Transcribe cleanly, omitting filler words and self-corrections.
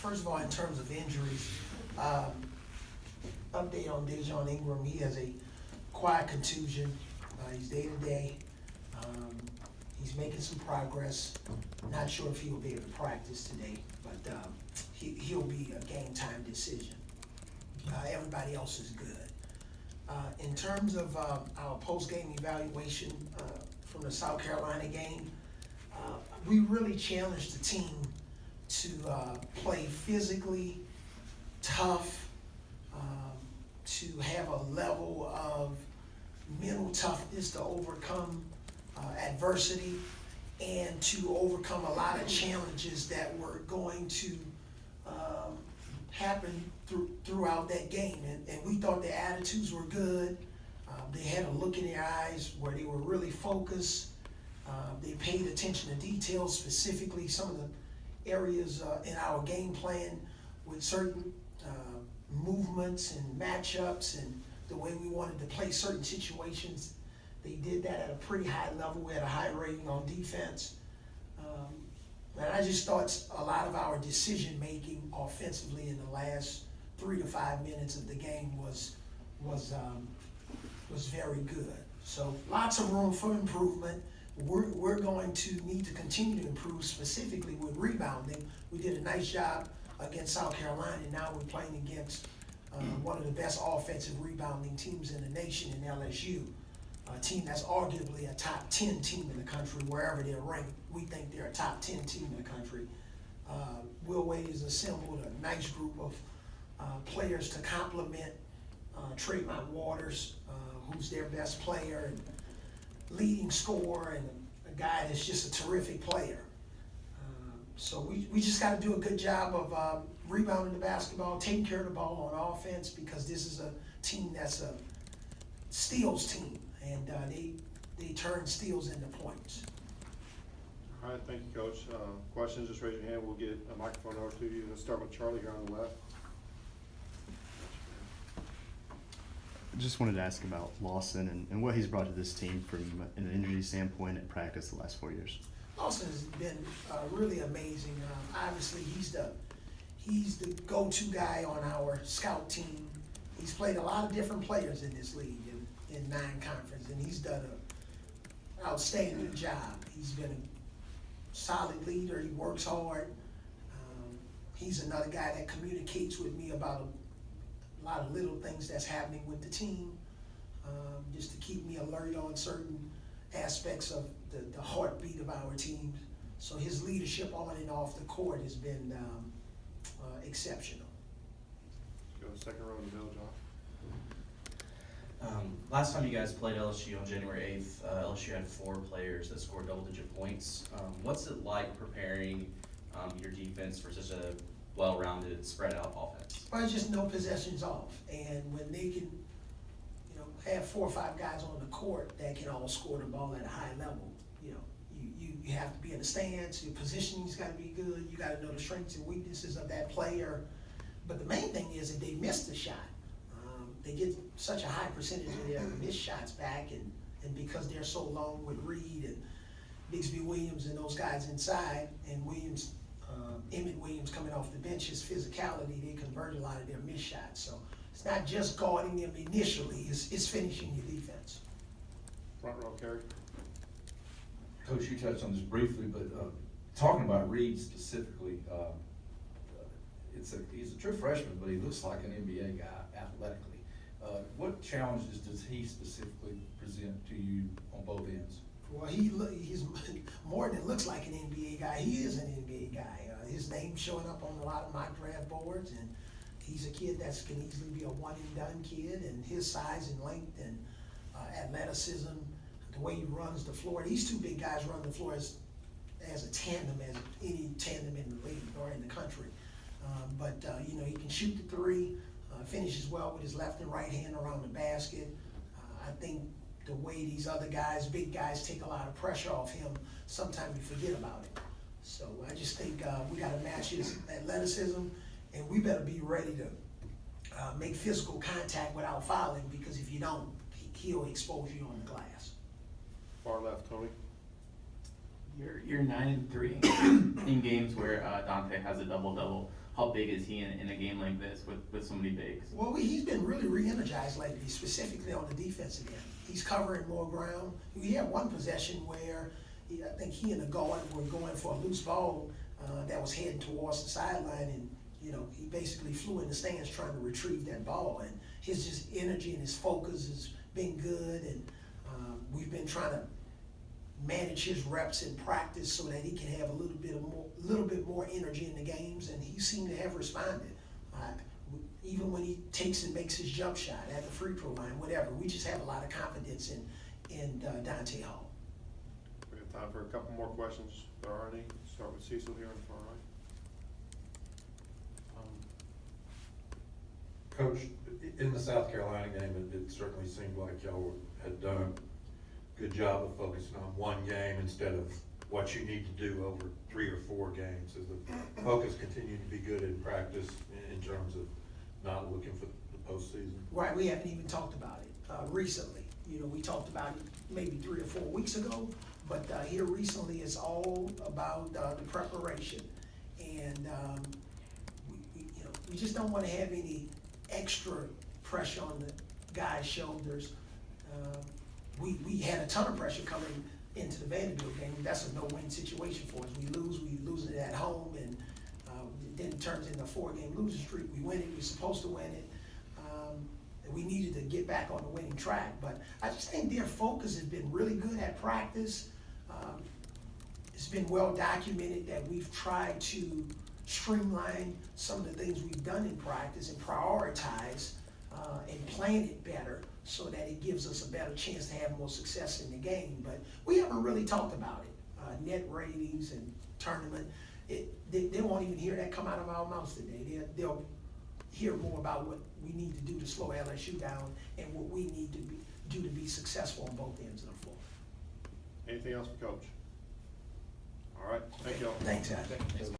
First of all, in terms of injuries, update on Dejon Ingram. He has a quiet contusion. He's day-to-day. He's making some progress. Not sure if he'll be able to practice today, but he'll be a game-time decision. Everybody else is good. In terms of our post-game evaluation from the South Carolina game, we really challenged the team to play physically tough, to have a level of mental toughness to overcome adversity and to overcome a lot of challenges that were going to happen throughout that game. And we thought their attitudes were good. They had a look in their eyes where they were really focused. They paid attention to details, specifically some of the areas in our game plan with certain movements and matchups and the way we wanted to play certain situations. They did that at a pretty high level. We had a high rating on defense. And I just thought a lot of our decision-making offensively in the last 3 to 5 minutes of the game was very good. So lots of room for improvement. We're going to need to continue to improve, specifically with rebounding. We did a nice job against South Carolina, and now we're playing against one of the best offensive rebounding teams in the nation in LSU, a team that's arguably a top 10 team in the country. Wherever they're ranked, we think they're a top 10 team in the country. Will Wade has assembled a nice group of players to complement Trayvon Waters, who's their best player and leading scorer, and a guy that's just a terrific player. So we just got to do a good job of rebounding the basketball, taking care of the ball on offense, because this is a team that's a steals team, and they turn steals into points. All right, thank you, Coach. Questions, just raise your hand. We'll get a microphone over to you. Let's start with Charlie here on the left. Just wanted to ask about Lawson and what he's brought to this team from an injury standpoint at practice the last 4 years. Lawson has been really amazing. Obviously, he's the go-to guy on our scout team. He's played a lot of different players in this league in 9 conference, and he's done an outstanding job. He's been a solid leader. He works hard. He's another guy that communicates with me about a lot of little things that's happening with the team, just to keep me alert on certain aspects of the heartbeat of our team. So his leadership on and off the court has been exceptional. Go second row in the middle, John. Last time you guys played LSU on January 8th, LSU had 4 players that scored double-digit points. What's it like preparing your defense for such a well-rounded, spread-out offense? Well, it's just no possessions off, and when they can, have 4 or 5 guys on the court that can all score the ball at a high level, you have to be in the stance. Your positioning's got to be good. You got to know the strengths and weaknesses of that player. But the main thing is that they missed the shot. They get such a high percentage of their missed shots back, and because they're so long with Reed and Bixby Williams and those guys inside, and Williams, Emmett Williams coming off the bench, his physicality, they converted a lot of their missed shots. So it's not just guarding them initially, it's finishing your defense. Front row, Kerry. Coach, you touched on this briefly, but talking about Reed specifically, he's a true freshman, but he looks like an NBA guy athletically. What challenges does he specifically present to you on both ends? Well, he's more than looks like an NBA guy. He is an NBA guy. His name's showing up on a lot of mock draft boards, and he's a kid that can easily be a one-and-done kid, and his size and length and athleticism, the way he runs the floor. These 2 big guys run the floor as a tandem, as any tandem in the league or in the country. But he can shoot the 3, finishes well with his left and right hand around the basket. I think the way these other guys, big guys, take a lot of pressure off him, sometimes we forget about it. So I just think we got to match his athleticism, and we better be ready to make physical contact without fouling, because if you don't, he'll expose you on the glass. Far left, Tony. You're 9-3 in games where Dante has a double-double. how big is he in a game like this with so many bigs? Well, he's been really re-energized lately, specifically on the defensive end. He's covering more ground. We had one possession where I think he and the guard were going for a loose ball that was heading towards the sideline, and he basically flew in the stands trying to retrieve that ball. And his just energy and his focus has been good, and we've been trying to manage his reps in practice so that he can have a little bit more energy in the games, and he seemed to have responded. Even when he takes and makes his jump shot at the free throw line, whatever, we just have a lot of confidence in Dante Hall. We have time for a couple more questions, if there are any. Start with Cecil here in the far right. Coach, in the South Carolina game, it certainly seemed like y'all had done a good job of focusing on one game instead of what you need to do over 3 or 4 games. Has the focus continued to be good in practice in terms of not looking for the postseason? Right, we haven't even talked about it recently. We talked about it maybe 3 or 4 weeks ago, but here recently it's all about the preparation. And we just don't want to have any extra pressure on the guys' shoulders. We had a ton of pressure coming into the Vanderbilt game. That's a no-win situation for us. We lose it at home, and then it turns into a 4-game losing streak. We win it, we're supposed to win it. And we needed to get back on the winning track. But I just think their focus has been really good at practice. It's been well documented that we've tried to streamline some of the things we've done in practice and prioritize and plan it better so that it gives us a better chance to have more success in the game. But we haven't really talked about it. Net ratings and tournament, they won't even hear that come out of our mouths today. They'll hear more about what we need to do to slow LSU down and what we need to do to be successful on both ends of the floor. Anything else for Coach? All right, thank you all. Thanks, guys.